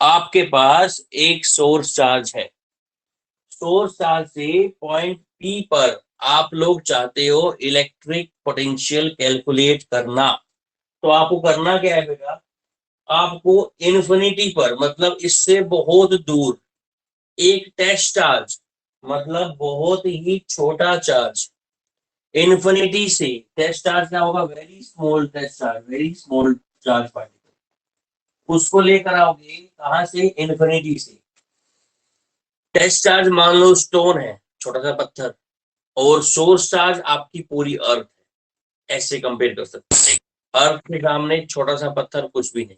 आपके पास एक source charge है, सोर्स चार्ज से पॉइंट पी पर आप लोग चाहते हो इलेक्ट्रिक पोटेंशियल कैलकुलेट करना। तो आपको करना क्या है बेटा, आपको इन्फिनिटी पर मतलब इससे बहुत दूर एक टेस्ट चार्ज, मतलब बहुत ही छोटा चार्ज, इन्फिनिटी से टेस्ट चार्ज क्या होगा, very small test charge, very small charge particle, उसको लेकर आओगे कहां से, इन्फिनिटी से। टेस्ट चार्ज मान लो स्टोन है, छोटा सा पत्थर, और सोर्स चार्ज आपकी पूरी अर्थ है, ऐसे कंपेयर कर सकते हैं। अर्थ के सामने छोटा सा पत्थर कुछ भी नहीं।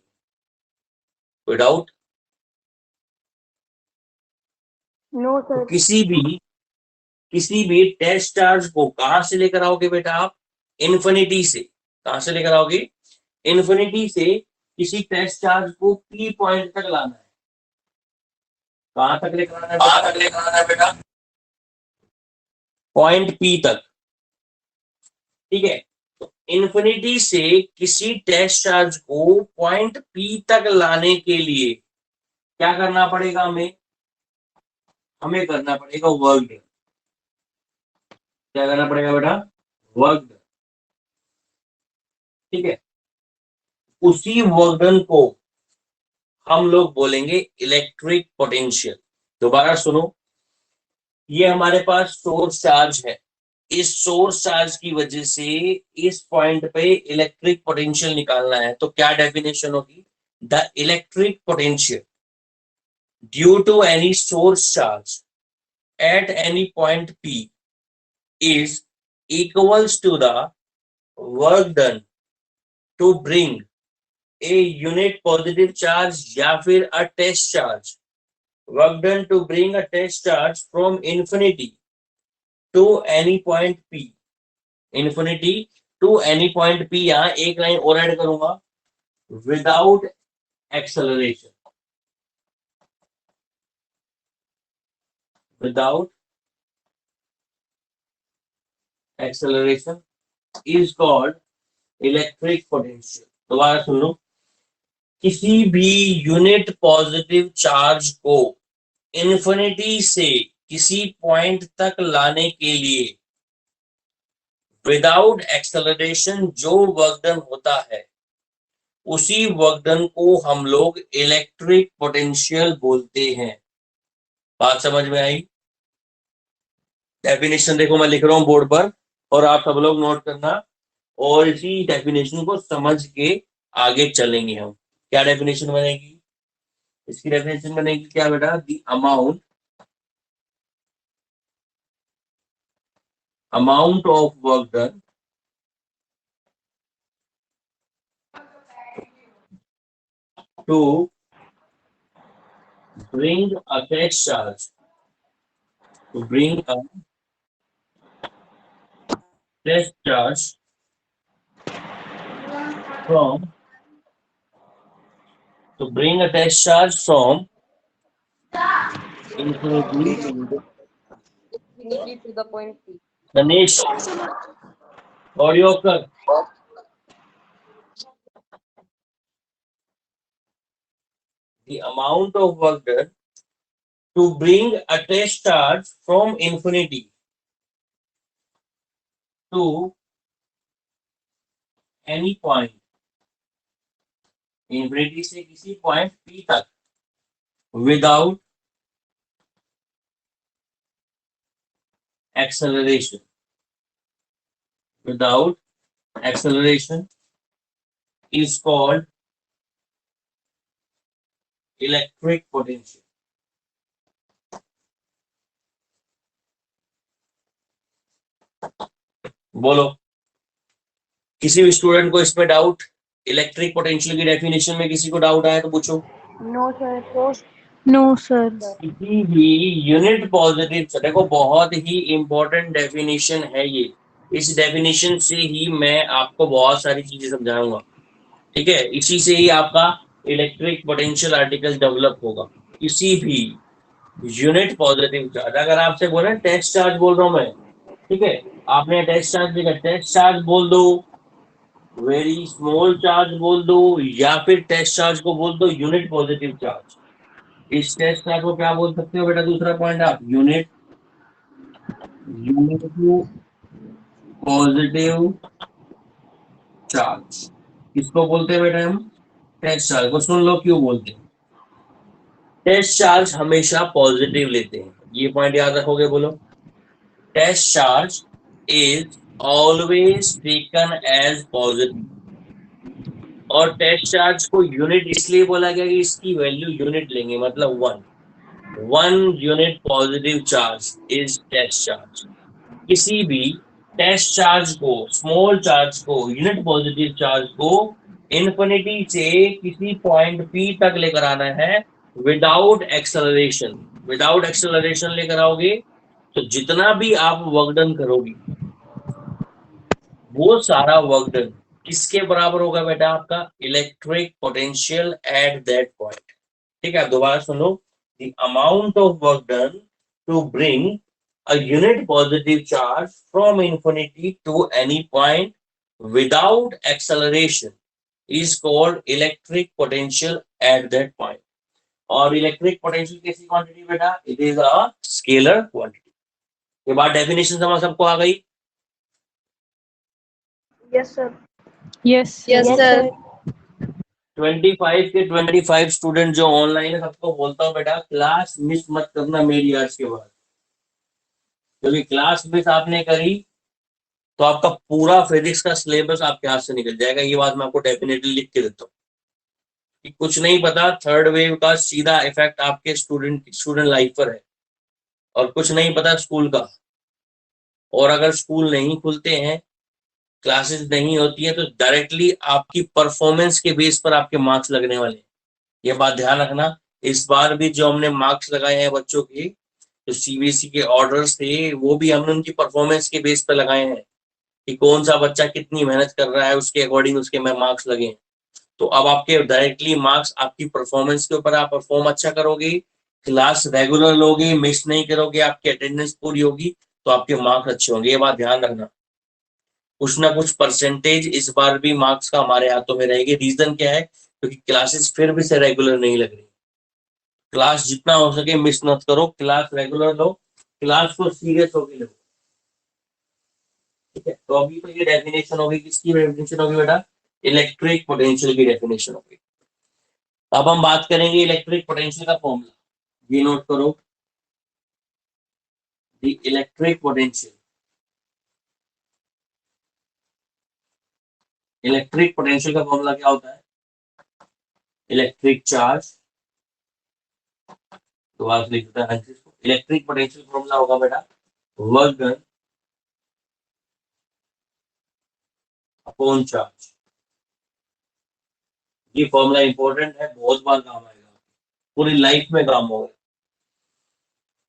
कोई डाउट? नो तो सर। किसी भी टेस्ट चार्ज को कहां से लेकर आओगे बेटा आप, इन्फिनिटी से। कहां से लेकर आओगे, इन्फिनिटी से किसी टेस्ट चार्ज को पी पॉइंट तक लाना है। कहां तक लेकर आना है बेटा, पॉइंट पी तक। ठीक है, तो इन्फिनिटी से किसी टेस्ट चार्ज को पॉइंट पी तक लाने के लिए क्या करना पड़ेगा हमें, हमें करना पड़ेगा वर्क। क्या करना पड़ेगा बेटा, वर्क। ठीक है, उसी वर्क को हम लोग बोलेंगे इलेक्ट्रिक पोटेंशियल। दोबारा सुनो, ये हमारे पास सोर्स चार्ज है, इस सोर्स चार्ज की वजह से इस पॉइंट पे इलेक्ट्रिक पोटेंशियल निकालना है। तो क्या डेफिनेशन होगी, the electric potential due to any source charge at any point P is equals to the work done to bring a unit positive charge या फिर a test charge, work done to bring a test charge from infinity to any point P, infinity to any point P। यहाँ एक line और add करूंगा, without acceleration, without acceleration is called electric potential। दोबारा सुन लो, किसी भी unit positive charge को infinity से किसी पॉइंट तक लाने के लिए विदाउट एक्सेलरेशन जो वर्क डन होता है, उसी वर्क डन को हम लोग इलेक्ट्रिक पोटेंशियल बोलते हैं। बात समझ में आई? डेफिनेशन देखो मैं लिख रहा हूं बोर्ड पर, और आप सब लोग नोट करना, और इसी डेफिनेशन को समझ के आगे चलेंगे हम। क्या डेफिनेशन बनेगी, इसकी डेफिनेशन बनेगी क्या बेटा, the amount of work done to bring a test charge, to bring a test charge from, to bring a test charge from infinity to Infinity to the point P. Ganesh, audio कर। The amount of work done to bring a test charge from infinity to any point, infinity से किसी point P तक, without acceleration, without acceleration is called electric potential. बोलो, किसी भी student को इसमें doubt, electric potential की डेफिनेशन में किसी को डाउट आया तो पूछो। No sir. No sir. किसी भी यूनिट पॉजिटिव, देखो बहुत ही इंपॉर्टेंट डेफिनेशन है ये, इस डेफिनेशन से ही मैं आपको बहुत सारी चीजें समझाऊंगा। ठीक है, इसी से ही आपका इलेक्ट्रिक पोटेंशियल आर्टिकल डेवलप होगा। किसी भी यूनिट पॉजिटिव चार्ज, अगर आपसे बोले टेस्ट चार्ज बोल रहा हूं मैं, ठीक है, आपने टेस्ट चार्ज देखा, टेस्ट चार्ज बोल दो, वेरी स्मॉल चार्ज बोल दो, या फिर टेस्ट चार्ज को बोल दो यूनिट पॉजिटिव चार्ज। इस टेस्ट चार्ज को क्या बोल सकते हो बेटा? दूसरा पॉइंट आप यूनिट पॉजिटिव चार्ज किसको बोलते हैं बेटा? हम टेस्ट चार्ज को। सुन लो क्यों बोलते हैं। टेस्ट चार्ज हमेशा पॉजिटिव लेते हैं, ये पॉइंट याद रखोगे, बोलो। Test charge is always taken as positive. और टेस्ट चार्ज को यूनिट इसलिए बोला गया कि इसकी वैल्यू यूनिट लेंगे, मतलब 1 unit positive charge is test charge. किसी भी टेस्ट चार्ज को, स्मॉल चार्ज को, यूनिट पॉजिटिव चार्ज को इन्फिनिटी से किसी पॉइंट पी तक लेकर आना है विदाउट एक्सेलरेशन। विदाउट एक्सेलरेशन लेकर आओगे तो जितना भी आप वर्क डन करोगे वो सारा वर्क डन किसके बराबर होगा बेटा? आपका electric potential at that point. ठीक है, दोबारा सुनो। The amount of work done to bring a unit positive charge from infinity to any point without acceleration is called electric potential at that point. और इलेक्ट्रिक पोटेंशियल कैसी quantity बेटा? It is a scalar quantity. ये बात definition समझ सबको आ गई? Yes, sir. Yes, Yes, sir. sir. 25 के 25 student जो ऑनलाइन है सबको बोलता हूँ बेटा, क्लास मिस मत करना मेरी आज के बाद। क्योंकि क्लास मिस आपने करी तो आपका पूरा फिजिक्स का सिलेबस आपके हाथ से निकल जाएगा। ये बात मैं आपको डेफिनेटली लिख के देता हूँ कि कुछ नहीं पता, थर्ड वेव का सीधा इफेक्ट आपके स्टूडेंट लाइफ पर है, और कुछ नहीं पता स्कूल का। और अगर स्कूल नहीं खुलते हैं, क्लासेस नहीं होती है, तो डायरेक्टली आपकी परफॉर्मेंस के बेस पर आपके मार्क्स लगने वाले हैं। ये बात ध्यान रखना। इस बार भी जो हमने मार्क्स लगाए हैं बच्चों के, जो सीबीएसई के ऑर्डर्स थे, वो भी हमने उनकी परफॉर्मेंस के बेस पर लगाए हैं कि कौन सा बच्चा कितनी मेहनत कर रहा है, उसके अकॉर्डिंग उसके में मार्क्स लगे हैं। तो अब आपके डायरेक्टली मार्क्स आपकी परफॉर्मेंस के ऊपर, आप परफॉर्म अच्छा करोगे, क्लास रेगुलर लोगे, मिस नहीं करोगे, आपकी अटेंडेंस पूरी होगी, तो आपके मार्क्स अच्छे होंगे। ये बात ध्यान रखना। कुछ ना कुछ परसेंटेज इस बार भी मार्क्स का हमारे हाथों में रहेगी। रीजन क्या है? क्योंकि क्लासेस फिर भी से रेगुलर नहीं लग रही। क्लास जितना हो सके मिस मत करो, क्लास रेगुलर लो, क्लास को सीरियस होकर लो। ठीक है, तो अभी तो ये डेफिनेशन होगी, किसकी डेफिनेशन होगी बेटा? इलेक्ट्रिक पोटेंशियल की डेफिनेशन होगी। अब हम बात करेंगे इलेक्ट्रिक पोटेंशियल का फॉर्मूला। ये नोट करो, the electric potential. Electric potential का फॉर्मूला क्या होता है? इलेक्ट्रिक चार्ज, दोबारा से लिख देता है। इलेक्ट्रिक पोटेंशियल फॉर्मूला होगा बेटा वर्क डन अपॉन चार्ज। ये फॉर्मूला इंपॉर्टेंट है, बहुत बार काम आएगा, पूरी लाइफ में काम होगा।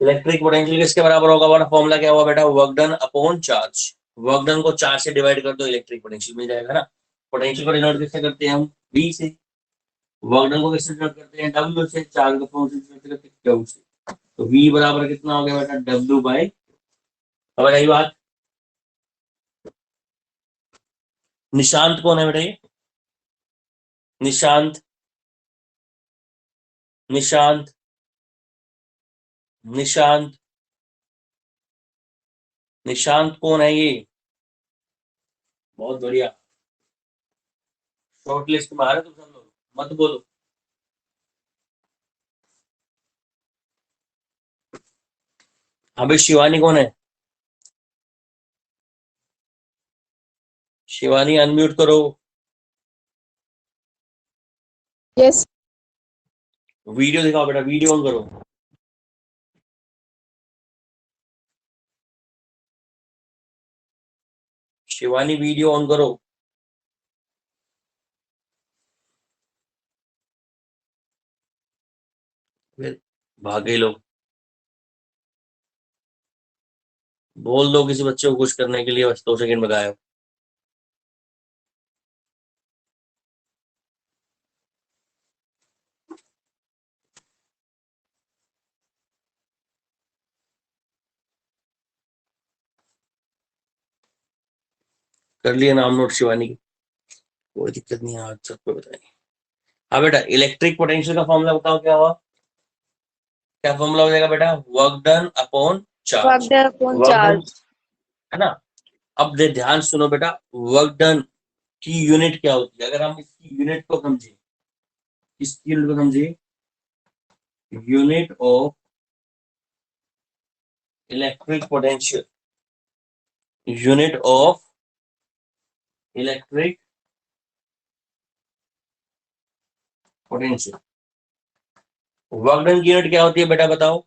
इलेक्ट्रिक पोटेंशियल किसके बराबर होगा? वाला फॉर्मूला क्या हुआ बेटा? Work done upon charge. Work done को चार्ज से डिवाइड कर दो, इलेक्ट्रिक पोटेंशियल मिल जाएगा ना। पोटेंशियल को डिनोट किससे करते हैं हम? बी से। वर्क डन को किससे डिनोट करते हैं? डब्ल्यू से। चार्ज को पोटेंशियल करते हैं क्यू से। तो वी बराबर कितना हो गया बेटा? W by. अब आई बात, निशांत कौन है बेटा? ये निशांत, निशांत, निशांत, निशांत कौन है ये? बहुत बढ़िया, शॉर्ट लिस्ट में आ रहे तुम सब लोग, मत बोलो। अभी शिवानी कौन है? शिवानी अनम्यूट करो। Yes. वीडियो दिखाओ बेटा, वीडियो ऑन करो। शिवानी वीडियो ऑन करो। फिर भागे लोग। बोल दो किसी बच्चे को कुछ करने के लिए, बस 2 सेकंड में गायब। कर लिया नाम नोट शिवानी की, कोई दिक्कत नहीं है, आज सबको बताएंगे। हाँ बेटा, इलेक्ट्रिक पोटेंशियल का फॉर्मूला बताओ क्या हुआ? क्या फॉर्मूला हो जाएगा बेटा? Work done upon charge. Work upon work done, charge. है ना? अब ध्यान सुनो बेटा, वर्क डन की यूनिट क्या होती है? अगर हम इसकी यूनिट को समझे, इसकी यूनिट को समझे, unit of electric potential, unit of electric potential, work done की यूनिट क्या होती है बेटा बताओ?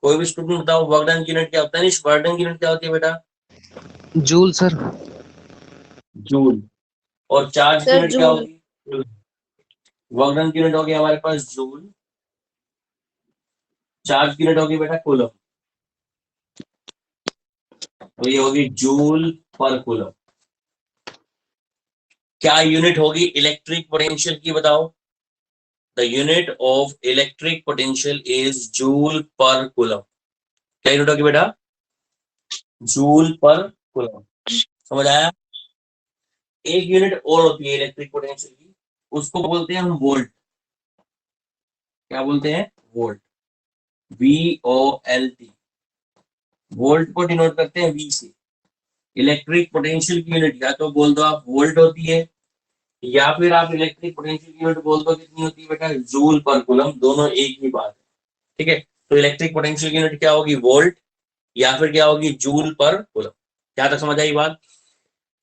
कोई भी स्टूडेंट बताओ, वर्क डन की यूनिट क्या होता है? नहीं, वर्क डन की यूनिट क्या होती है बेटा? Joule sir. जूल। और चार्ज की सर यूनिट क्या जूल। होगी? वर्क डन की यूनिट होगी हमारे पास जूल, चार्ज की यूनिट होगी बेटा कूलम। तो ये होगी जूल पर कूलम। क्या यूनिट होगी इलेक्ट्रिक पोटेंशियल की बताओ? The unit of electric potential is joule पर कूलम। क्या यूनिट होगी बेटा? जूल पर कूलम। समझ आया? एक यूनिट और होती है इलेक्ट्रिक पोटेंशियल की, उसको बोलते हैं हम वोल्ट। क्या बोलते हैं? वोल्ट। VOLT। वोल्ट को डिनोट करते हैं V से। इलेक्ट्रिक पोटेंशियल की यूनिट या तो बोल दो आप वोल्ट होती है, या फिर आप इलेक्ट्रिक पोटेंशियल की यूनिट बोल दो कितनी होती है बेटा? जूल पर कूलम। दोनों एक ही बात है, ठीक है? तो इलेक्ट्रिक पोटेंशियल की यूनिट क्या होगी? वोल्ट, या फिर क्या होगी? जूल पर कूलम। क्या तक समझ आई बात?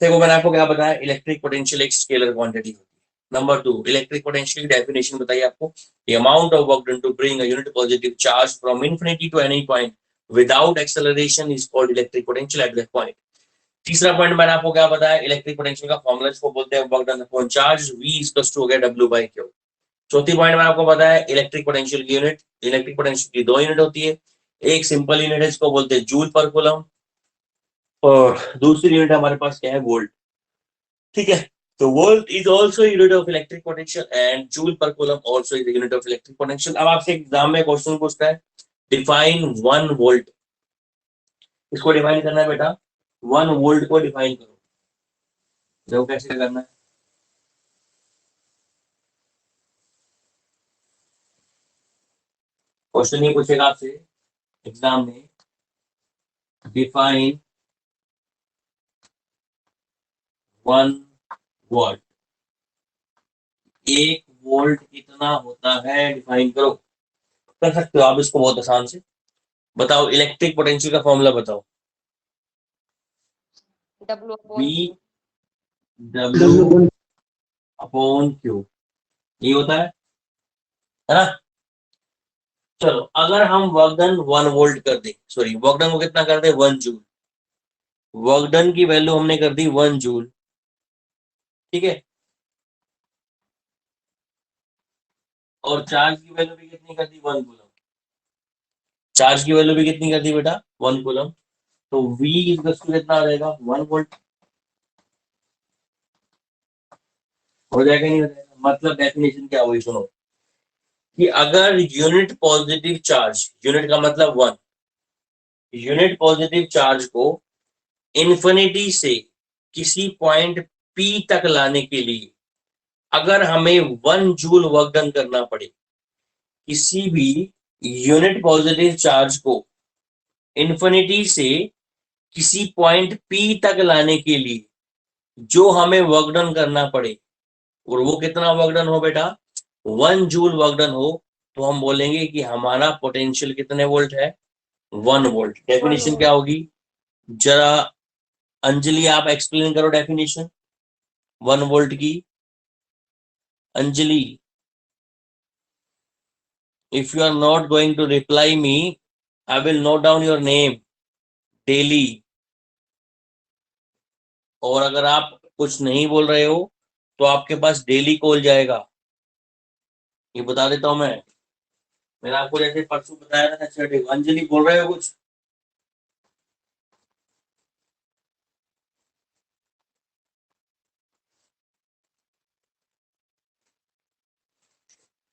देखो मैंने आपको क्या बताया, इलेक्ट्रिक पोटेंशियल एक स्केलर क्वांटिटी होती है। नंबर 2, इलेक्ट्रिक पोटेंशियल की डेफिनेशन बताइए आपको। The amount of work done to bring a unit positive charge from infinity to any point without acceleration is called electric potential at that point. तीसरा point मैंने आपको क्या बताया, इलेक्ट्रिक पोटेंशियल का formula इसको बोलते हैं work done upon charge, V equals to हो गया W बाय Q। चौथी पॉइंट मैंने आपको बताया, इलेक्ट्रिक पोटेंशियल की यूनिट, इलेक्ट्रिक पोटेंशियल की दो यूनिट होती है। एक सिंपल यूनिट है, इसको बोलते हैं जूल पर कूलम, और दूसरी यूनिट हमारे पास क्या है? वोल्ट। ठीक है? तो volt is also unit of electric potential and joule पर coulomb also is unit of electric potential. अब आपसे एग्जाम में क्वेश्चन पूछता है, डिफाइन 1 वोल्ट। इसको डिफाइन करना है बेटा, 1 वोल्ट को डिफाइन करो। देखो कैसे करना है। क्वेश्चन ये पूछेगा आपसे एग्जाम में, डिफाइन 1 वोल्ट। 1 वोल्ट कितना होता है, डिफाइन करो। कर सकते हो आप इसको बहुत आसान से। बताओ इलेक्ट्रिक पोटेंशियल का फॉर्मूला बताओ। W/Q। W अपॉन Q, ये होता है ना? चलो अगर हम वर्क डन 1 वोल्ट कर दे, सॉरी वर्क डन को कितना कर दे? 1 जूल। वर्क डन की वैल्यू हमने कर दी 1 जूल, ठीक है? और चार्ज की वैल्यू भी कितनी कर दी? 1 कूलम। चार्ज की वैल्यू भी कितनी कर दी बेटा? 1 कूलम। तो V इक्वल्स टू कितना आ जाएगा? 1 वोल्ट। हो जाएगा नहीं हो जाएगा? मतलब डेफिनेशन क्या हुई सुनो, कि अगर यूनिट पॉजिटिव चार्ज, यूनिट का मतलब 1, यूनिट पॉजिटिव चार्ज को इन्फिनिटी से किसी पॉइंट P तक लाने के लिए अगर हमें 1 जूल वर्क डन करना पड़े, किसी भी यूनिट पॉजिटिव चार्ज को इन्फिनिटी से किसी पॉइंट P तक लाने के लिए जो हमें वर्क डन करना पड़े, और वो कितना वर्क डन हो बेटा? 1 जूल वर्क डन हो, तो हम बोलेंगे कि हमारा पोटेंशियल कितने वोल्ट है? 1 वोल्ट। डेफिनेशन क्या होगी? जरा अंजलि आप एक्सप्लेन करो डेफिनेशन 1 वोल्ट की। Anjali, if you are not going to reply me, I will note down your name daily। और अगर आप कुछ नहीं बोल रहे हो तो आपके पास डेली कॉल जाएगा, ये बता देता हूं मैं। मैंने आपको जैसे परसों बताया था सैटरडे। अंजलि बोल रहे हो कुछ?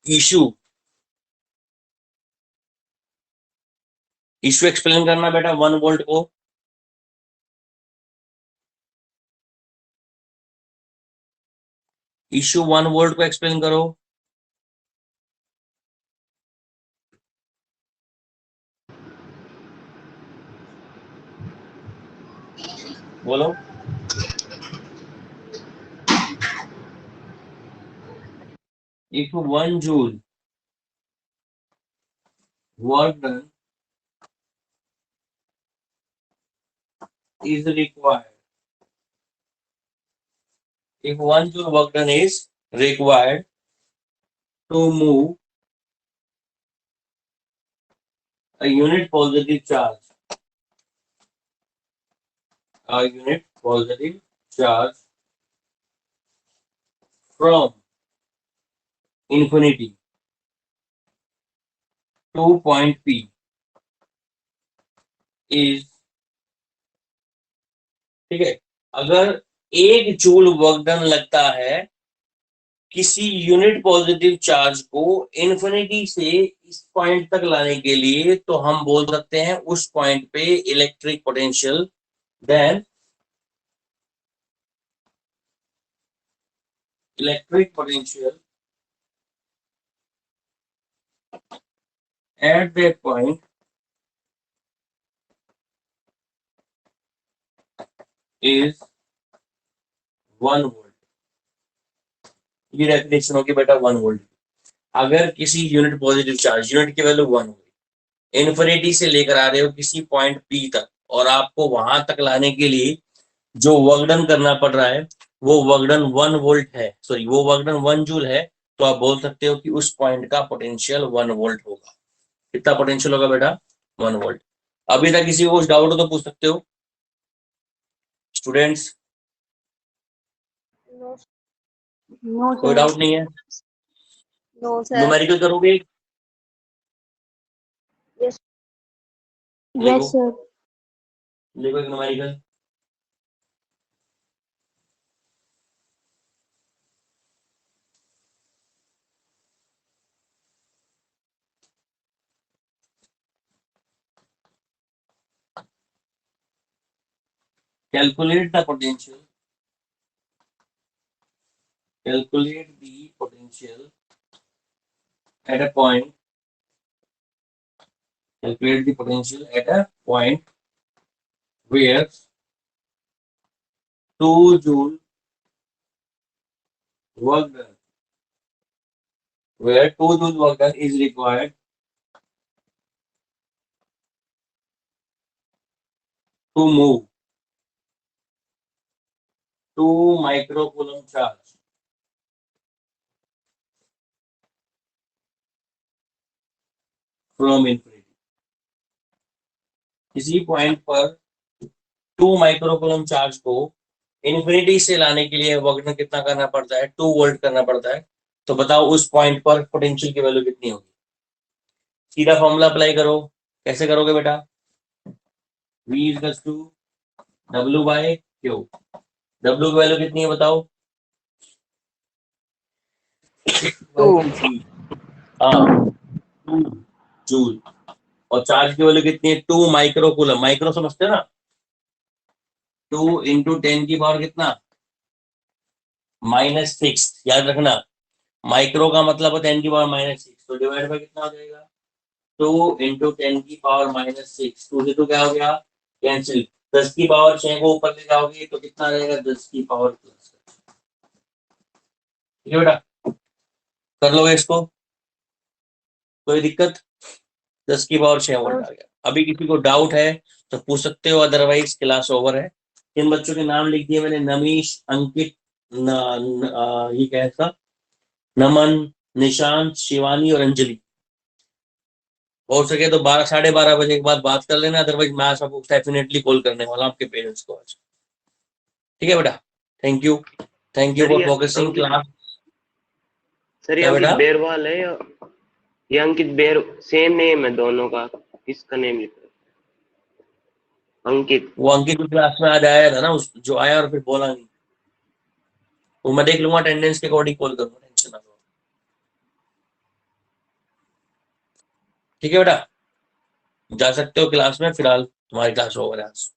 इशू, इशू एक्सप्लेन करना बेटा 1 वोल्ट को। इश्यू 1 वोल्ट को एक्सप्लेन करो। बोलो। if 1 joule work done is required, if 1 joule work done is required to move a unit positive charge from infinity to point P is, ठीक है, अगर 1 joule work done लगता है किसी यूनिट पॉजिटिव चार्ज को infinity से इस point तक लाने के लिए, तो हम बोल सकते हैं उस पॉइंट पे electric potential then electric potential at that point is 1 volt. ये डेफिनेशन होगी बेटा 1 वोल्ट। अगर किसी यूनिट पॉजिटिव चार्ज, यूनिट की वैल्यू 1 हुई, इन्फिनिटी से लेकर आ रहे हो किसी पॉइंट P तक, और आपको वहां तक लाने के लिए जो वर्क डन करना पड़ रहा है वो वर्क डन 1 वोल्ट है, सॉरी वो वर्क डन 1 जूल है, तो आप बोल सकते हो कि उस पॉइंट का पोटेंशियल 1 वोल्ट होगा। कितना पोटेंशियल होगा बेटा? 1 वोल्ट। अभी तक किसी को कुछ डाउट हो तो पूछ सकते हो स्टूडेंट्स। नो नो कोई डाउट नहीं है? No sir. न्यूमेरिकल करोगे? यस देखो सर। देखो एक numerical. Calculate the potential. Calculate the potential at a point. Calculate the potential at a point where 2 joule work done. Where 2 joule work done is required to move 2 microcoulomb charge from infinity. किसी point पर 2 microcoulomb charge को infinity से लाने के लिए work done कितना करना पड़ता है? 2 वोल्ट करना पड़ता है। तो बताओ उस पॉइंट पर पोटेंशियल की वैल्यू कितनी होगी? सीधा फॉर्मूला अप्लाई करो। कैसे करोगे बेटा? V equals to W by Q। W की वैल्यू कितनी है बताओ? 2 जूल। और चार्ज की वैल्यू कितनी है? 2 माइक्रोकूलम। माइक्रो समझते हो ना? 2 इंटू 10 की पावर कितना? -6। याद रखना, माइक्रो का मतलब है 10 की पावर -6, तो डिवाइड बाय कितना हो जाएगा? 2 इंटू 10 की पावर -6। 2 से 2 क्या हो गया? कैंसिल। 10 की पावर 6 को ऊपर ले जाओगे तो कितना आ जाएगा? 10 की पावर प्लस। ठीक है बेटा, कर लोगे इसको? कोई दिक्कत? 10 की पावर 6 वोल्ट आ गया। अभी किसी को डाउट है तो पूछ सकते हो, अदरवाइज क्लास ओवर है। इन बच्चों के नाम लिख दिए मैंने, नमीश, अंकित, ये कैसा, नमन, निशांत, शिवानी और अंजलि। हो सके तो 12 12:30 बजे के बाद बात कर लेना, अदरवाइज मैं सबको डेफिनेटली कॉल करने वाला हूँ आपके पेरेंट्स को आज। ठीक है बेटा, thank you for focusing class. Sir ये क्या अंकित बेटा? बेरवाल है या ये अंकित बेर, सेम नेम है दोनों का, किसका नेम लिखा है? अंकित। वो अंकित की क्लास में आज आया था ना, उस जो आया और फिर बोला नहीं, वो मैं देख लूंगा अटेंडेंस के अकॉर्डिंग कॉल करूंगा, टेंशन ना लो। ठीक है बेटा, जा सकते हो क्लास में, फिलहाल तुम्हारी क्लास ओवर है आज।